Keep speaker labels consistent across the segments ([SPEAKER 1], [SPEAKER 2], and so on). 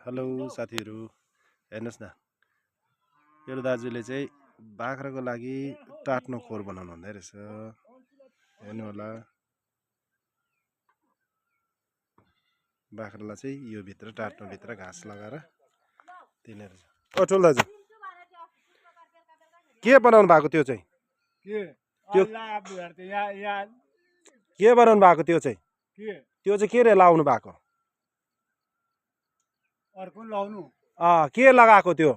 [SPEAKER 1] Hello साथीहरु, हेर्नुस् न। यो दाजुले चाहिँ बाख्राको लागि टाट्नो खोर बनाउनु हुँदै रहेछ। हेर्नु होला। बाख्रालाई चाहिँ यो भित्र टाट्नो भित्र घाँस लगाएर दिने रहेछ। ओ ठुलो दाजु, के बनाउनु भएको त्यो चाहिँ? के बनाउनु भएको त्यो चाहिँ? त्यो चाहिँ के रे लाउनु भएको?
[SPEAKER 2] अर्को लाउनु
[SPEAKER 1] के लगाएको त्यो?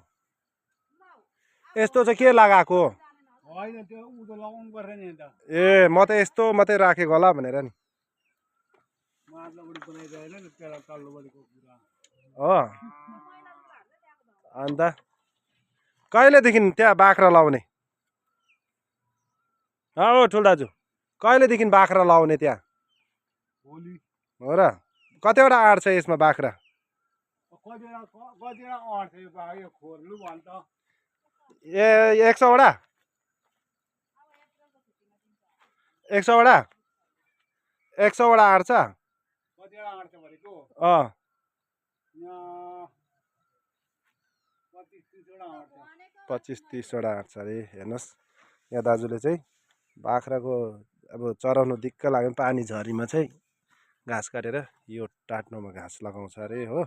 [SPEAKER 1] यस्तो चाहिँ के लगाएको?
[SPEAKER 2] होइन त्यो उतो लगाउनु पर्छ नि त।
[SPEAKER 1] ए म त यस्तो मात्रै राखेको होला भनेर नि।
[SPEAKER 2] माथिल्लोपट्टि बनाइरहेन नि त्यसलाई तल्लोपट्टिको कुरा
[SPEAKER 1] हो। अन्त कहिलेदेखि त्यहाँ बाख्रा लाउने? हो ठुलो दाजु, कहिलेदेखि बाख्रा लाउने त्यहाँ?
[SPEAKER 2] भोलि।
[SPEAKER 1] हो र? कतिवटा आँट छ यसमा बाख्रा?
[SPEAKER 2] कतिवटा अट्छ यो खोर्नु भन्छ।
[SPEAKER 1] ए 100 वटा? 100 वटा? 100 वटा आँट छ?
[SPEAKER 2] कतिवटा अट्छ भनेको?
[SPEAKER 1] 25-30 वटा आँट छ अरे। हेर्नुहोस्, यहाँ दाजुले चाहिँ बाख्राको अब चराउनु दिक्क लाग्यो पानी झरीमा चाहिँ घाँस काटेर यो टाट्नोमा घाँस लगाउँछ अरे हो।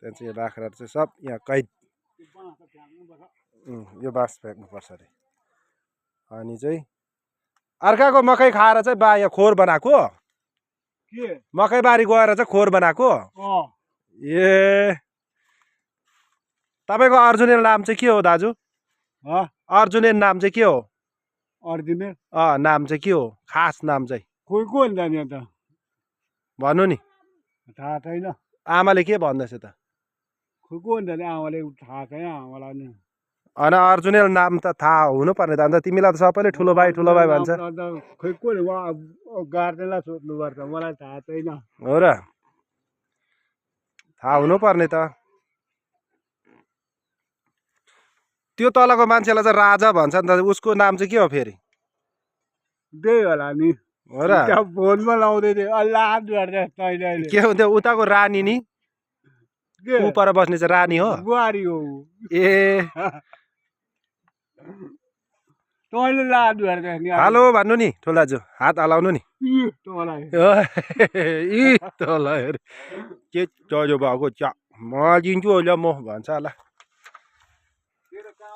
[SPEAKER 1] त्यहाँ चाहिँ यो बाख्राहरू चाहिँ सब यहाँ कैद। यो बाँस फ्याँक्नुपर्छ अरे। अनि चाहिँ अर्काको मकै खाएर चाहिँ बा यहाँ खोर बनाएको? मकै बारी गएर चाहिँ खोर बनाएको? ए तपाईँको अर्जुनेल नाम चाहिँ के हो दाजु? अर्जुनेल नाम चाहिँ के हो?
[SPEAKER 2] अर्जुनेल
[SPEAKER 1] नाम चाहिँ के हो? खास नाम चाहिँ
[SPEAKER 2] कोही को जाने त?
[SPEAKER 1] भन्नु नि।
[SPEAKER 2] थाहा छैन।
[SPEAKER 1] आमाले के भन्दैछ त?
[SPEAKER 2] खोइ को जाने, आमाले थाहा छैन आमालाई नि।
[SPEAKER 1] होइन अर्जुनेल नाम त थाहा हुनु पर्ने त। अन्त तिमीलाई त सबैले ठुलो भाइ भन्छ।
[SPEAKER 2] खोइ को गार्जेनलाई सोध्नु पर्छ, मलाई थाहा छैन।
[SPEAKER 1] हो र? थाहा हुनु पर्ने त। त्यो तलको मान्छेलाई चाहिँ राजा भन्छ नि त, उसको नाम चाहिँ के हो फेरि?
[SPEAKER 2] त्यही होला नि।
[SPEAKER 1] हो र?
[SPEAKER 2] फोनमा लाउँदै थियो।
[SPEAKER 1] के हुन्थ्यो उताको रानी नि? उपर बस्ने चाहिँ रानी हो?
[SPEAKER 2] बुहारी हो।
[SPEAKER 1] ए
[SPEAKER 2] तैँले लाद हेर्दै नि।
[SPEAKER 1] हेलो भन्नु नि ठुलो दाजु, हात हलाउनु नि। के चल्यो भएको चा म दिन्छु होला म भन्छ होला।